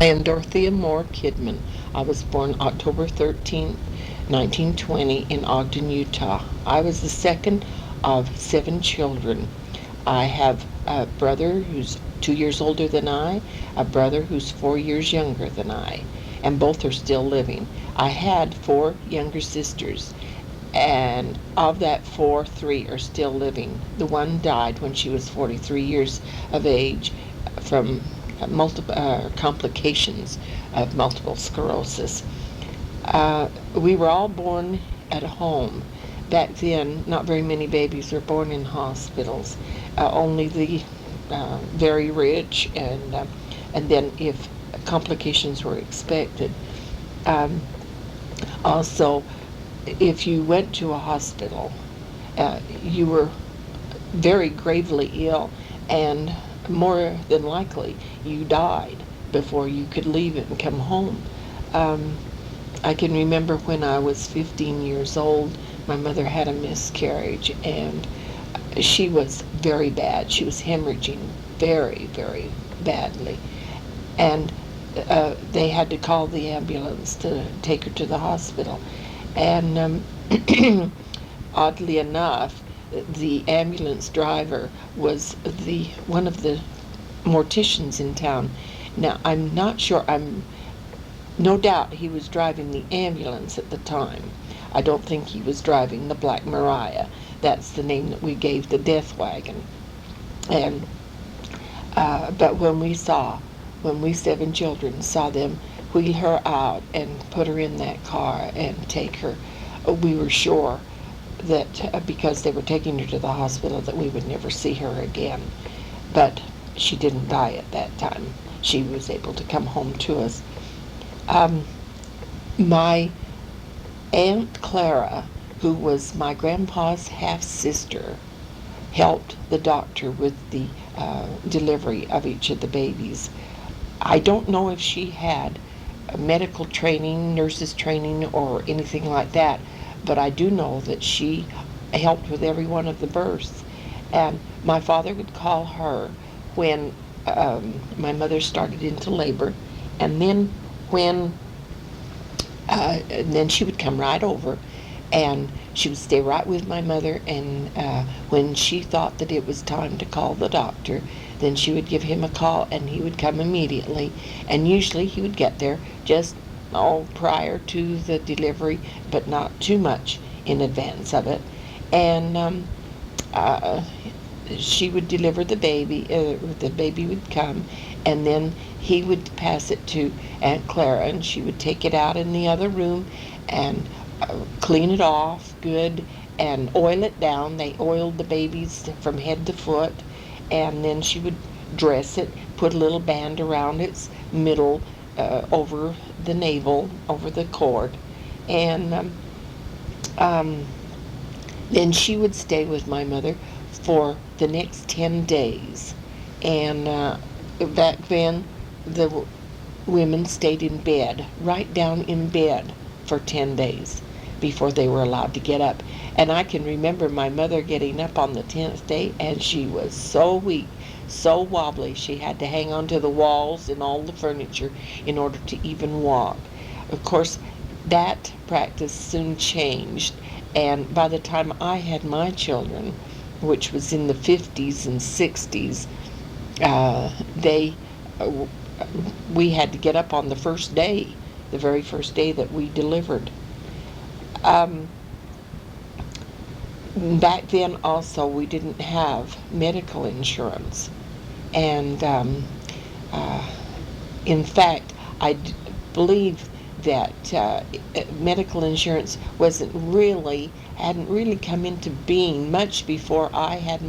I am Dorothea Moore Kidman. I was born October 13th, 1920 in Ogden, Utah. I was the second of 7 children. I have a brother who's 2 years older than I, a brother who's 4 years younger than I, and both are still living. I had 4 younger sisters, and of that four, 3 are still living. The one died when she was 43 years of age from multiple complications of multiple sclerosis. We were all born at home. Back then, not very many babies were born in hospitals. Only the very rich, and then if complications were expected. Um, Also, if you went to a hospital, you were very gravely ill, and more than likely you died before you could leave it and come home. Um, I can remember when I was 15 years old, my mother had a miscarriage, and she was very bad. She was hemorrhaging very, very badly. And they had to call the ambulance to take her to the hospital. And oddly enough, the ambulance driver was the one of the morticians in town. Now, I'm not sure, no doubt he was driving the ambulance at the time. I don't think he was driving the Black Maria. That's the name that we gave the death wagon. And but when we 7 children saw them wheel her out and put her in that car and take her, we were sure that because they were taking her to the hospital that we would never see her again. But she didn't die at that time. She was able to come home to us. Um, my Aunt Clara, who was my grandpa's half-sister, helped the doctor with the delivery of each of the babies. I don't know if she had medical training, nurses training, or anything like that, but I do know that she helped with every one of the births. And my father would call her when my mother started into labor, and then when and then she would come right over, and she would stay right with my mother, and when she thought that it was time to call the doctor, then she would give him a call, and he would come immediately, and usually he would get there just prior to the delivery, but not too much in advance of it. And uh, she would deliver the baby would come, and then he would pass it to Aunt Clara, and she would take it out in the other room and clean it off good and oil it down. They oiled the babies from head to foot, and then she would dress it, put a little band around its middle, over the navel, over the cord, and um, then she would stay with my mother for the next 10 days. And back then, the women stayed in bed, right down in bed, for 10 days before they were allowed to get up. And I can remember my mother getting up on the 10th day, and she was so weak, so wobbly, she had to hang onto the walls and all the furniture in order to even walk. Of course, that practice soon changed, and by the time I had my children, which was in the 50s and 60s, they we had to get up on the first day, the very first day that we delivered. Um, Back then also we didn't have medical insurance, and uh, in fact believe that medical insurance hadn't really come into being much before I had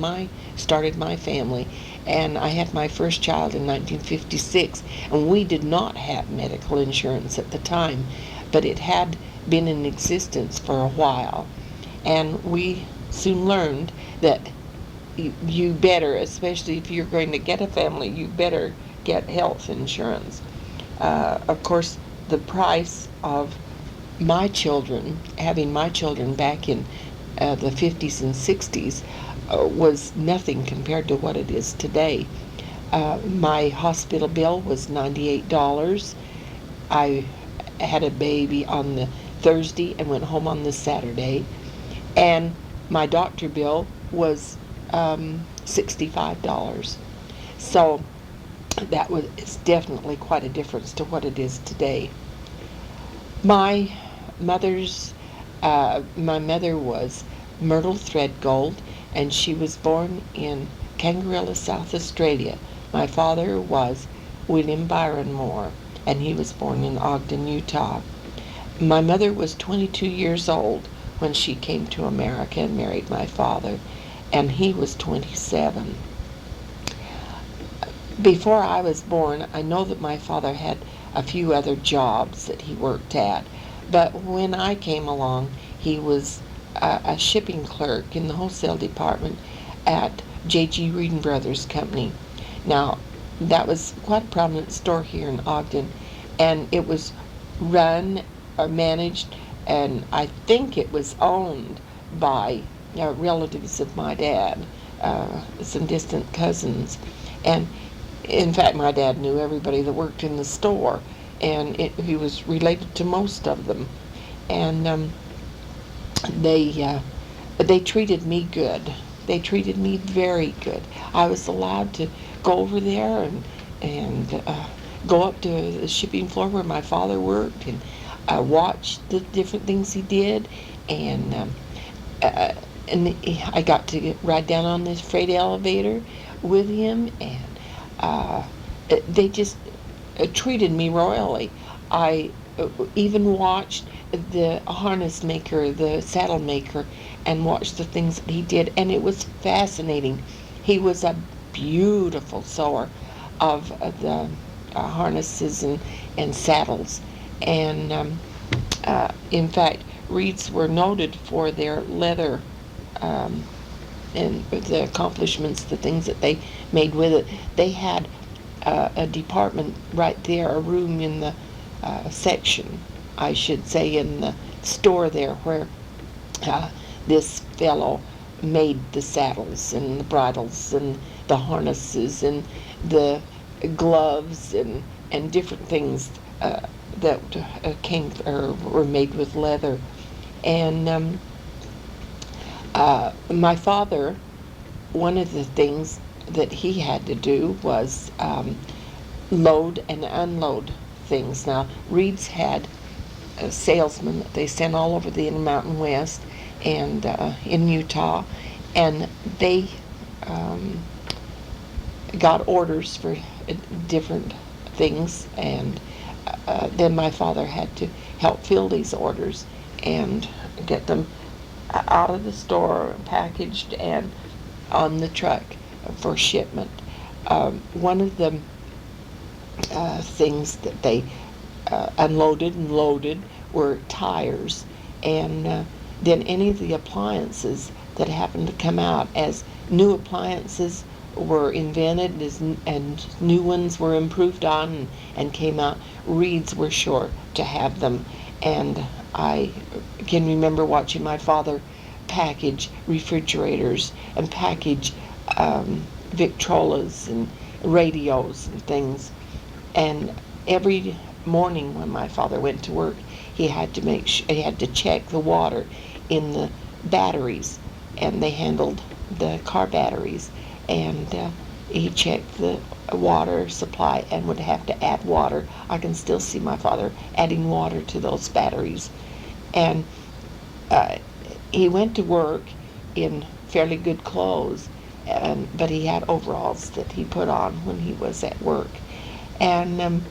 started my family, and I had my first child in 1956, and we did not have medical insurance at the time, but it had been in existence for a while, and we soon learned that you better, especially if you're going to get a family, you better get health insurance. Of course, the price of having my children back in the 50s and 60s, was nothing compared to what it is today. My hospital bill was $98. I had a baby on the Thursday and went home on the Saturday. And my doctor bill was $65. So that was it's definitely quite a difference to what it is today. My mother's my mother was Myrtle Threadgold, and she was born in Kangaroo, South Australia. My father was William Byron Moore, and he was born in Ogden, Utah. My mother was 22 years old when she came to America and married my father, and he was 27. Before I was born, I know that my father had a few other jobs that he worked at, but when I came along, he was a shipping clerk in the wholesale department at J.G. Reed and Brothers Company. Now, that was quite a prominent store here in Ogden, and it was run or managed, and I think it was owned by relatives of my dad, some distant cousins. And in fact, my dad knew everybody that worked in the store, and he was related to most of them. And they treated me good. They treated me very good. I was allowed to go over there and go up to the shipping floor where my father worked and watch the different things he did, and I got to ride down on this freight elevator with him, and they just treated me royally. I even watched the harness maker, the saddle maker, and watched the things that he did, and it was fascinating. He was a beautiful sewer of the harnesses and saddles, and in fact, Reeds were noted for their leather and the accomplishments, the things that they made with it. They had a department right there, a room in the section, I should say, in the store there, where this fellow made the saddles and the bridles and the harnesses and the gloves and different things that came or were made with leather. And my father, one of the things that he had to do was load and unload things. Now, Reed's had salesmen that they sent all over the Intermountain West and in Utah, and they got orders for different things, and then my father had to help fill these orders and get them out of the store, packaged, and on the truck for shipment. One of the things that they unloaded and loaded were tires, and then any of the appliances that happened to come out as new appliances were invented and new ones were improved on and came out. Reeds were sure to have them, and I can remember watching my father package refrigerators and package Victrolas and radios and things. And every morning when my father went to work, he had to he had to check the water in the batteries, and they handled the car batteries, and he checked the water supply and would have to add water. I can still see my father adding water to those batteries. And he went to work in fairly good clothes, but he had overalls that he put on when he was at work. And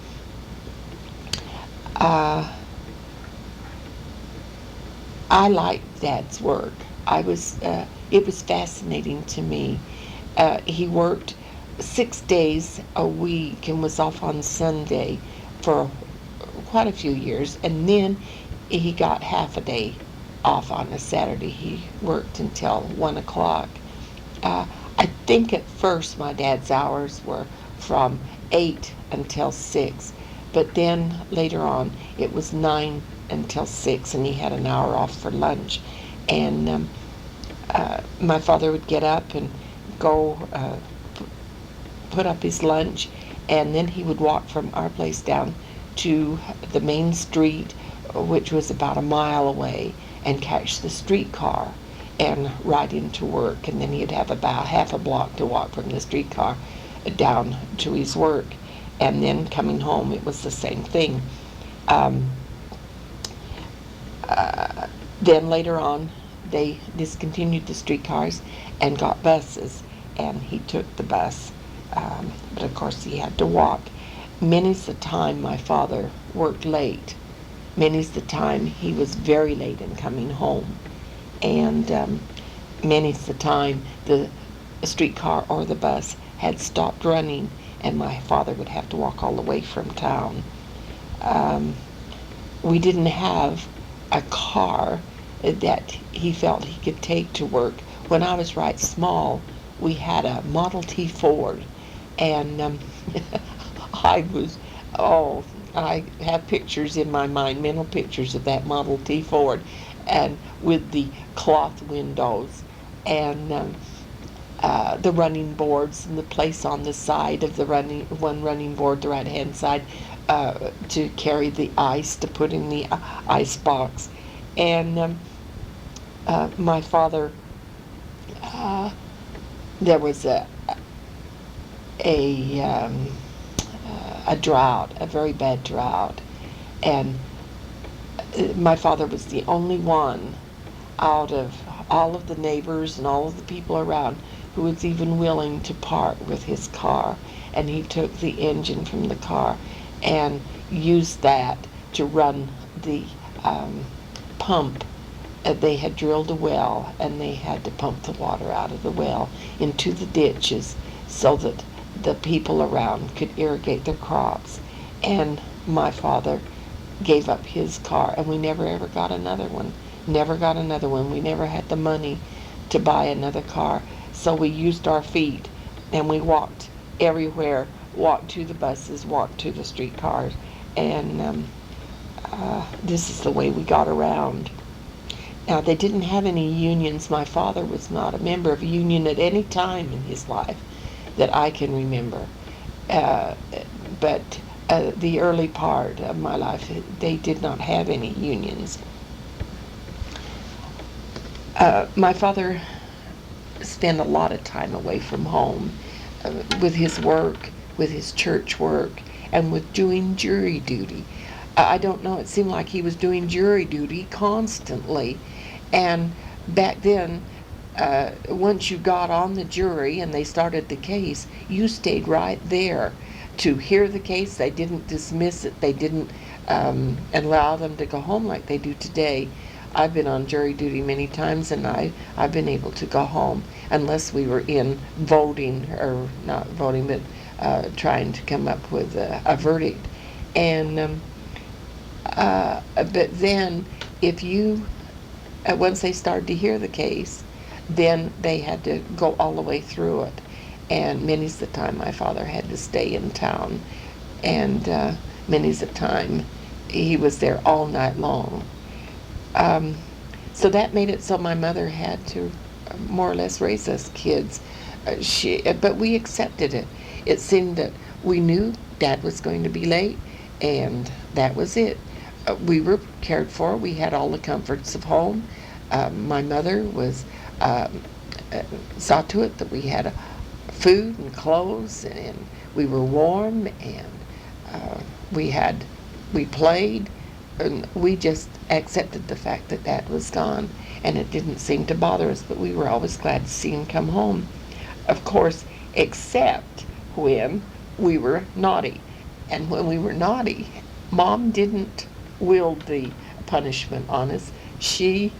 I liked Dad's work. It was fascinating to me. He worked 6 days a week and was off on Sunday for quite a few years, and then he got half a day off on a Saturday. He worked until 1 o'clock. I think at first my dad's hours were from 8 until 6, but then later on it was 9 until 6, and he had an hour off for lunch. And my father would get up and go put up his lunch, and then he would walk from our place down to the main street, which was about a mile away, and catch the streetcar and ride into work. And then he'd have about half a block to walk from the streetcar down to his work. And then coming home, it was the same thing. Um, then later on, they discontinued the streetcars and got buses, and he took the bus. But of course, he had to walk. Many's the time my father worked late. Many's the time he was very late in coming home. And many's the time the streetcar or the bus had stopped running, and my father would have to walk all the way from town. We didn't have a car that he felt he could take to work. When I was right small, we had a Model T Ford, and I have pictures in my mind, mental pictures of that Model T Ford, and with the cloth windows, and the running boards, and the place on the side of the one running board, the right-hand side, to carry the ice, to put in the ice box. And my father, there was a drought, a very bad drought, and my father was the only one out of all of the neighbors and all of the people around who was even willing to part with his car. And he took the engine from the car and used that to run the pump. They had drilled a well, and they had to pump the water out of the well into the ditches so that the people around could irrigate their crops. And my father gave up his car, and we never ever got another one. Never got another one. We never had the money to buy another car. So we used our feet, and we walked everywhere, walked to the buses, walked to the streetcars, and this is the way we got around. Now, they didn't have any unions. My father was not a member of a union at any time in his life that I can remember. But the early part of my life, they did not have any unions. My father spent a lot of time away from home with his work, with his church work, and with doing jury duty. I don't know, it seemed like he was doing jury duty constantly. And back then, once you got on the jury and they started the case, you stayed right there to hear the case. They didn't dismiss it. They didn't allow them to go home like they do today. I've been on jury duty many times, and I've been able to go home unless we were in voting, or not voting, but trying to come up with a verdict. And but then, if you once they started to hear the case, then they had to go all the way through it. And many's the time my father had to stay in town, and many's the time he was there all night long. So that made it so my mother had to more or less raise us kids. But we accepted it. It seemed that we knew Dad was going to be late, and that was it. We were cared for. We had all the comforts of home. My mother was saw to it that we had food and clothes, and we were warm, and we played, and we just accepted the fact that Dad was gone, and it didn't seem to bother us, but we were always glad to see him come home. Of course, except when we were naughty. And when we were naughty, Mom didn't wield the punishment on us. She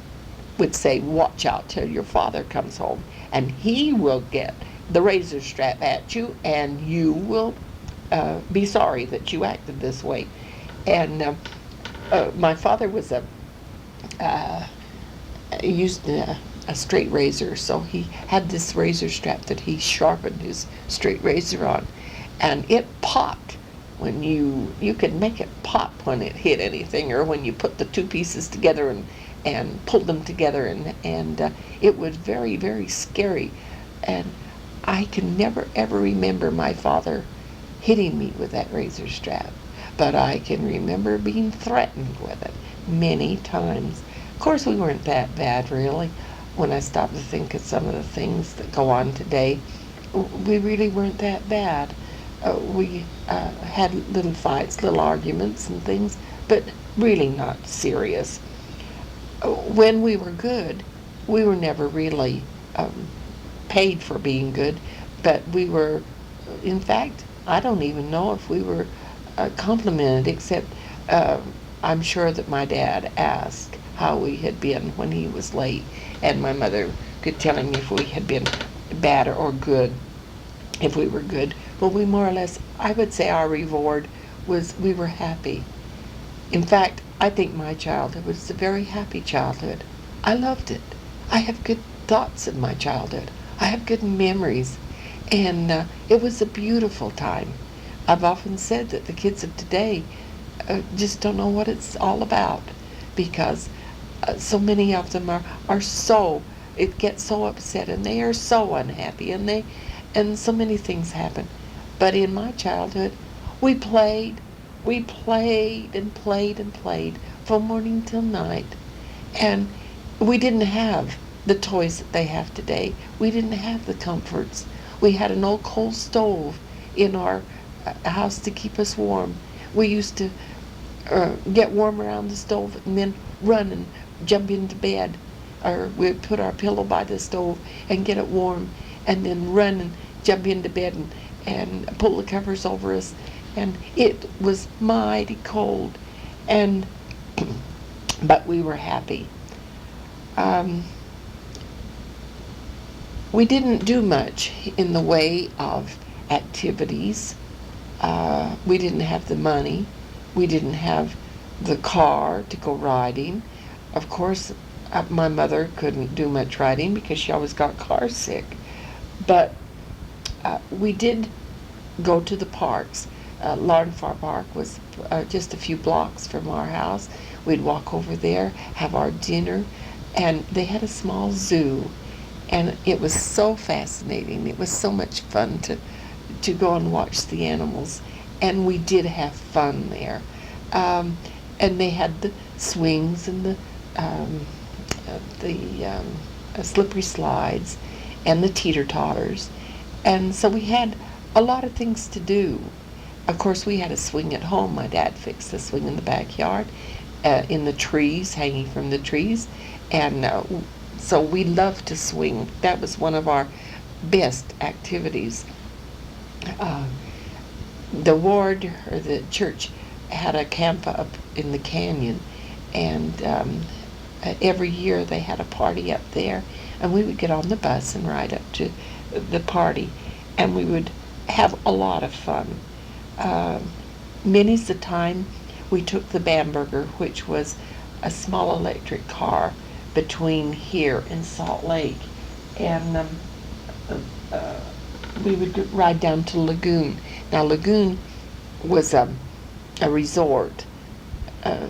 would say, "Watch out till your father comes home, and he will get the razor strap at you, and you will be sorry that you acted this way." And my father was used a straight razor, so he had this razor strap that he sharpened his straight razor on, and it popped when you could make it pop when it hit anything, or when you put the two pieces together and pulled them together, and it was very, very scary. And I can never ever remember my father hitting me with that razor strap, but I can remember being threatened with it many times. Of course, we weren't that bad, really. When I stop to think of some of the things that go on today, we really weren't that bad. We had little fights, little arguments and things, but really not serious. When we were good, we were never really paid for being good, but we were, in fact, I don't even know if we were complimented, except uh, I'm sure that my dad asked how we had been when he was late, and my mother could tell him if we had been bad or good. If we were good, well, we more or less, I would say our reward was we were happy. In fact, I think my childhood was a very happy childhood. I loved it. I have good thoughts of my childhood. I have good memories. And it was a beautiful time. I've often said that the kids of today just don't know what it's all about because so many of them are so, it gets so upset and they are so unhappy and so many things happen. But in my childhood, we played, we played and played and played from morning till night. And we didn't have the toys that they have today. We didn't have the comforts. We had an old coal stove in our house to keep us warm. We used to get warm around the stove and then run and jump into bed. Or we'd put our pillow by the stove and get it warm and then run and jump into bed and pull the covers over us. And it was mighty cold. And but we were happy. Um, we didn't do much in the way of activities. We didn't have the money. We didn't have the car to go riding. Of course, my mother couldn't do much riding because she always got car sick. But we did go to the parks. Larnfar Park was just a few blocks from our house. We'd walk over there, have our dinner, and they had a small zoo, and it was so fascinating. It was so much fun to go and watch the animals, and we did have fun there. And they had the swings and the slippery slides and the teeter-totters, and so we had a lot of things to do. Of course, we had a swing at home. My dad fixed the swing in the backyard, in the trees, hanging from the trees, and so we loved to swing. That was one of our best activities. Uh, the ward or the church had a camp up in the canyon, and every year they had a party up there, and we would get on the bus and ride up to the party, and we would have a lot of fun. Uh, Many's the time we took the Bamberger, which was a small electric car between here and Salt Lake, and uh, we would ride down to Lagoon. Now, Lagoon was a resort.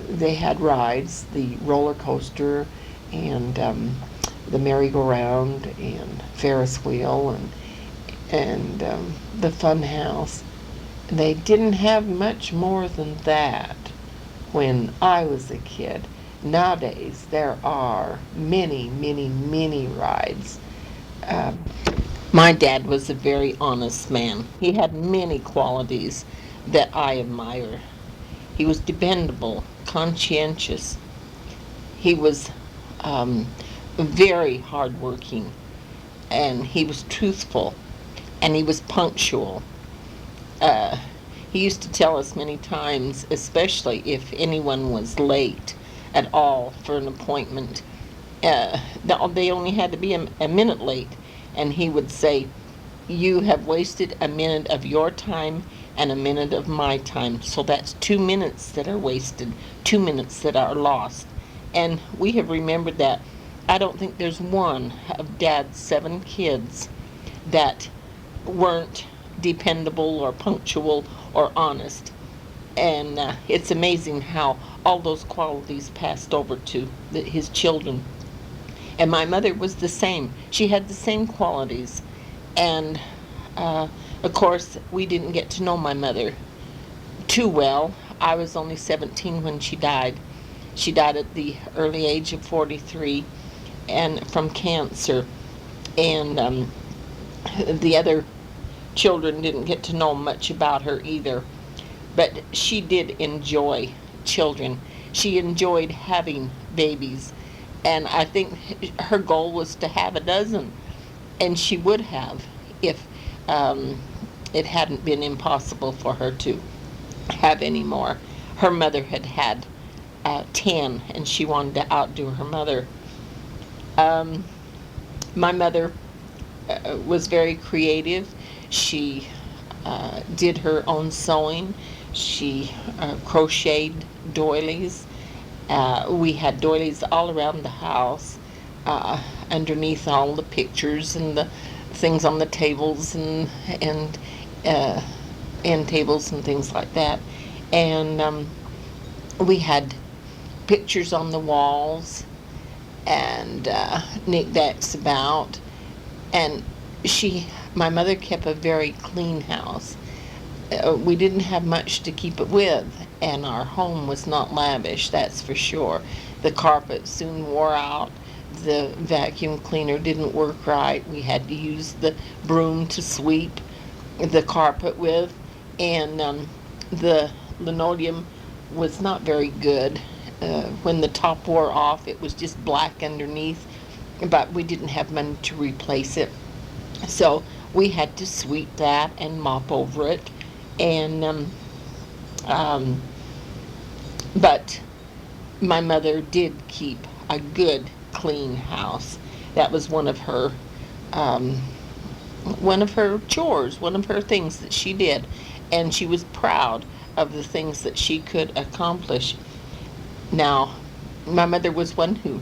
They had rides, the roller coaster and the merry-go-round and Ferris wheel and the fun house. They didn't have much more than that when I was a kid. Nowadays, there are many, many, many rides. Um, my dad was a very honest man. He had many qualities that I admire. He was dependable, conscientious. He was very hardworking, and he was truthful, and he was punctual. Uh, he used to tell us many times, especially if anyone was late at all for an appointment, they only had to be a minute late, and he would say, "You have wasted a minute of your time and a minute of my time, so that's 2 minutes that are wasted, 2 minutes that are lost." And we have remembered that. I don't think there's one of Dad's 7 kids that weren't dependable or punctual or honest. And it's amazing how all those qualities passed over to his children. And my mother was the same. She had the same qualities. And of course, we didn't get to know my mother too well. I was only 17 when she died. She died at the early age of 43 and from cancer. And the other children didn't get to know much about her either. But she did enjoy children. She enjoyed having babies. And I think her goal was to have a dozen. And she would have if um, it hadn't been impossible for her to have any more. Her mother had had 10, and she wanted to outdo her mother. Um, my mother was very creative. She did her own sewing. She crocheted doilies. We had doilies all around the house, underneath all the pictures and the things on the tables and uh, end tables and things like that. And we had pictures on the walls and knickknacks about. And my mother kept a very clean house. We didn't have much to keep it with, and our home was not lavish, that's for sure. The carpet soon wore out. The vacuum cleaner didn't work right. We had to use the broom to sweep the carpet with, and the linoleum was not very good. When the top wore off, it was just black underneath, but we didn't have money to replace it. So we had to sweep that and mop over it. And um, but my mother did keep a good clean house. That was um, one of her chores, one of her things that she did, and she was proud of the things that she could accomplish. Now, my mother was one who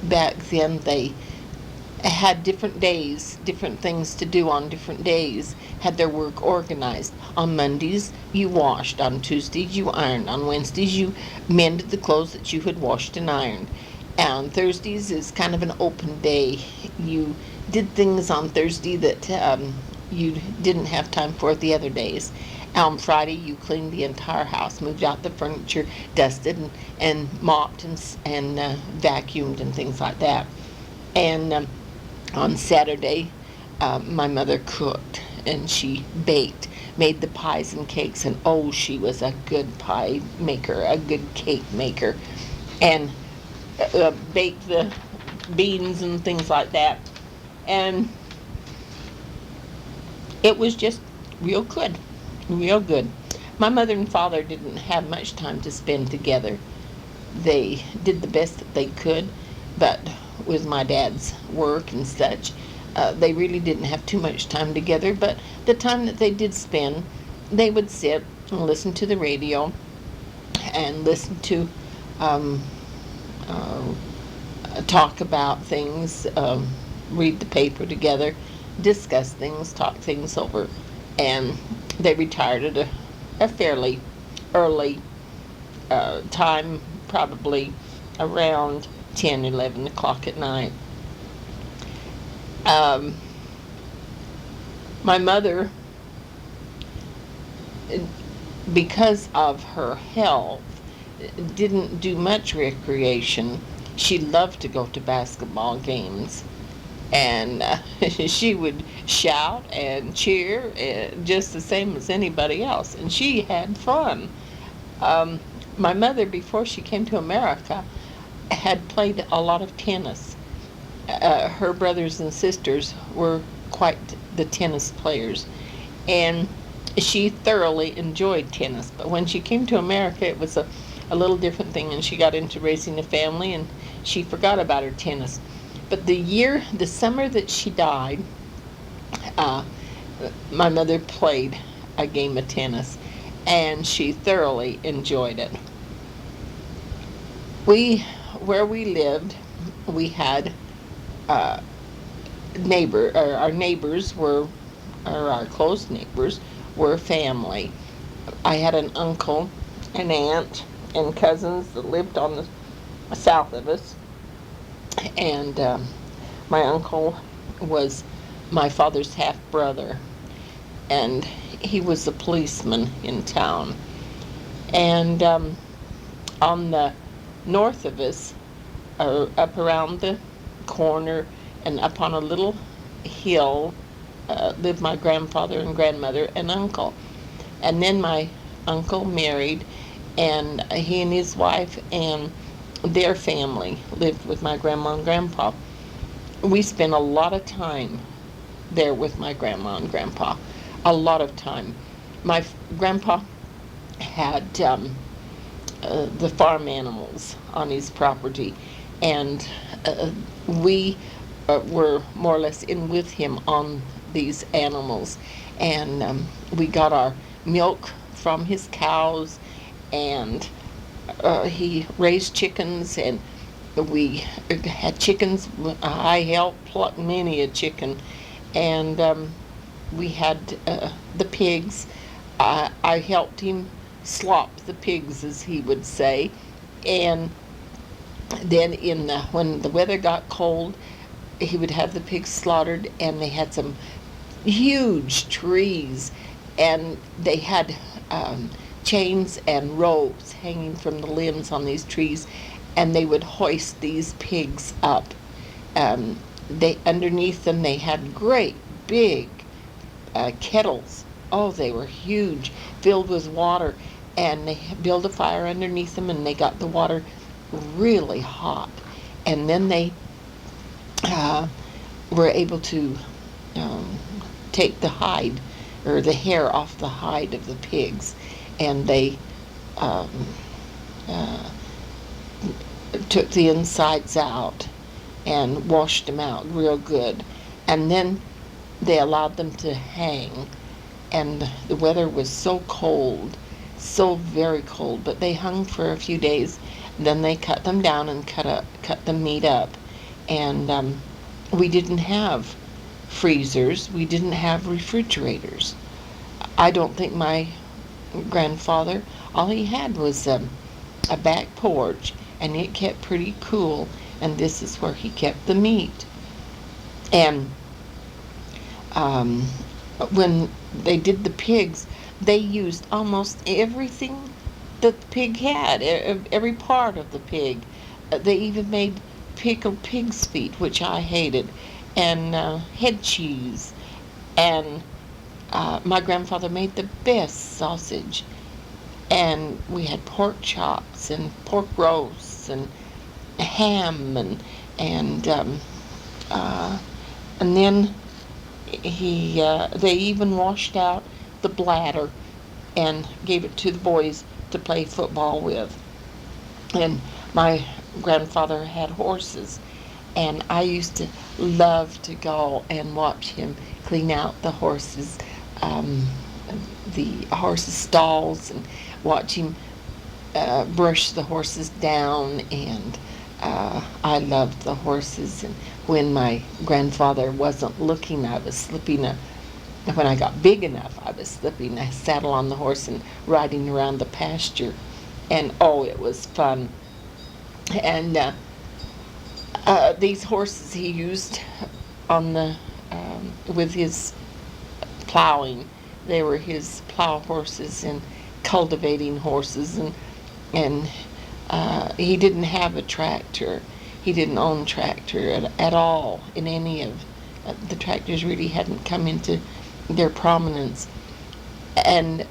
back then they had different days, different things to do on different days, had their work organized. On Mondays, you washed. On Tuesdays, you ironed. On Wednesdays, you mended the clothes that you had washed and ironed. And Thursdays is kind of an open day. You did things on Thursday that you didn't have time for the other days. On Friday, you cleaned the entire house, moved out the furniture, dusted and mopped and vacuumed and things like that. And on Saturday, my mother cooked and she baked, made the pies and cakes, and oh, she was a good pie maker, a good cake maker, and baked the beans and things like that. And it was just real good, real good. My mother and father didn't have much time to spend together. They did the best that they could, but with my dad's work and such, they really didn't have too much time together. But the time that they did spend, they would sit and listen to the radio and listen to um, uh, talk about things, read the paper together, discuss things, talk things over. And they retired at a fairly early time, probably around 10, 11 o'clock at night. Um, my mother, because of her health, didn't do much recreation. She loved to go to basketball games, and she would shout and cheer just the same as anybody else, and she had fun. Um, my mother, before she came to America, had played a lot of tennis. Her brothers and sisters were quite the tennis players, and she thoroughly enjoyed tennis. But when she came to America, it was a little different thing, and she got into raising a family, and she forgot about her tennis. But the summer that she died, uh, my mother played a game of tennis, and she thoroughly enjoyed it. Where we lived, we had uh, our neighbors or our close neighbors were family. I had an uncle, an aunt, and cousins that lived on the south of us, and my uncle was my father's half brother, and he was a policeman in town. And on the north of us, up around the corner and up on a little hill, lived my grandfather and grandmother and uncle. And then my uncle married, and he and his wife and their family lived with my grandma and grandpa. We spent a lot of time there with my grandma and grandpa. A lot of time. My grandpa had the farm animals on his property, and we were more or less in with him on these animals. And we got our milk from his cows, and he raised chickens, and we had chickens. I helped pluck many a chicken, and we had the pigs. I helped him slop the pigs, as he would say. And then when the weather got cold, he would have the pigs slaughtered, and they had some huge trees, and they had chains and ropes hanging from the limbs on these trees, and they would hoist these pigs up. They underneath them they had great big kettles. Oh, they were huge, filled with water, and they built a fire underneath them, and they got the water really hot, and then they were able to take the hide or the hair off the hide of the pigs, and they um, uh, took the insides out and washed them out real good, and then they allowed them to hang. And the weather was so cold, so very cold, but they hung for a few days. Then they cut them down and cut the meat up. And we didn't have freezers. We didn't have refrigerators. I don't think my grandfather, all he had was a back porch, and it kept pretty cool, and this is where he kept the meat. And when they did the pigs, they used almost everything that the pig had, every part of the pig. They even made pickled pig's feet, which I hated, and head cheese. And my grandfather made the best sausage. And we had pork chops and pork roasts and ham, and then they even washed out the bladder and gave it to the boys to play football with. And my grandfather had horses, and I used to love to go and watch him clean out the horses' stalls, and watch him brush the horses down. And I loved the horses. And when my grandfather wasn't looking, I was slipping when I got big enough, I was slipping a saddle on the horse and riding around the pasture. And oh, it was fun. And these horses he used on with his plowing. They were his plow horses and cultivating horses, and he didn't have a tractor. He didn't own a tractor at all in any of the tractors. Really hadn't come into their prominence. And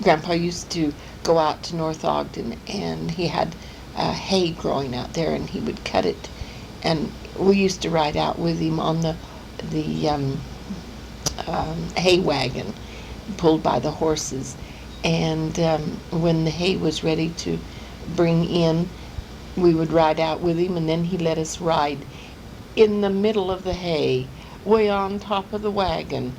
Grandpa used to go out to North Ogden, and he had hay growing out there, and he would cut it, and we used to ride out with him on the hay wagon pulled by the horses. And when the hay was ready to bring in, we would ride out with him, and then he let us ride in the middle of the hay, way on top of the wagon.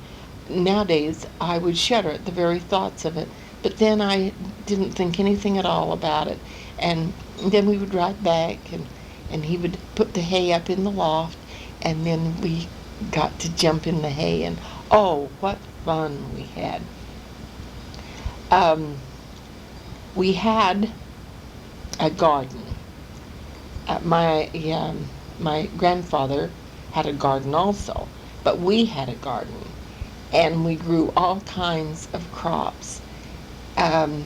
Nowadays, I would shudder at the very thoughts of it, but then I didn't think anything at all about it. And then we would ride back, and he would put the hay up in the loft, and then we got to jump in the hay, and oh, what fun we had. We had a garden. My grandfather had a garden also, but we had a garden, and we grew all kinds of crops. Um,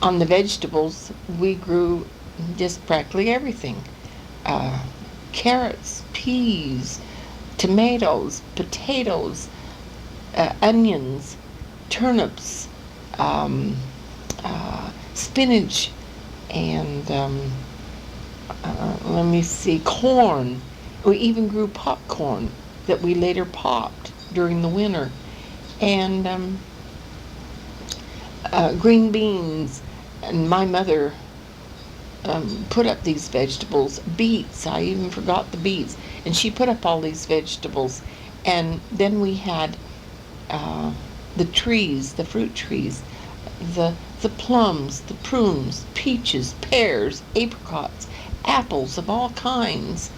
on the vegetables, we grew just practically everything. Uh, Carrots, peas, tomatoes, potatoes, onions, turnips, um, spinach, and let me see, corn. We even grew popcorn that we later popped during the winter, and green beans. And my mother put up these vegetables, beets. I even forgot the beets, and she put up all these vegetables. And then we had uh, the trees, the fruit trees, the plums, the prunes, peaches, pears, apricots, apples of all kinds.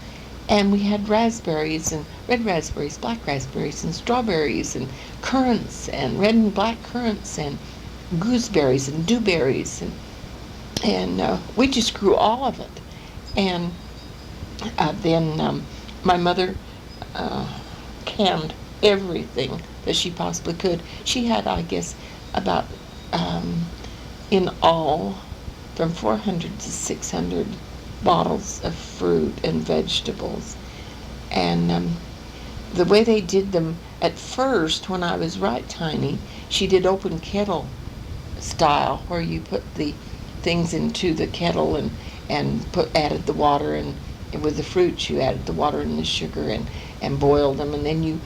And we had raspberries and red raspberries, black raspberries, and strawberries, and currants, and red and black currants, and gooseberries and dewberries, and we just grew all of it. And then my mother uh, canned everything that she possibly could. She had, I guess, about um, in all from 400 to 600 bottles of fruit and vegetables. And the way they did them at first, when I was right tiny, she did open kettle style, where you put the things into the kettle and added the water, and with the fruits you added the water and the sugar and boiled them, and then you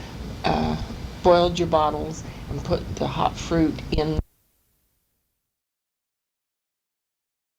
boiled your bottles and put the hot fruit in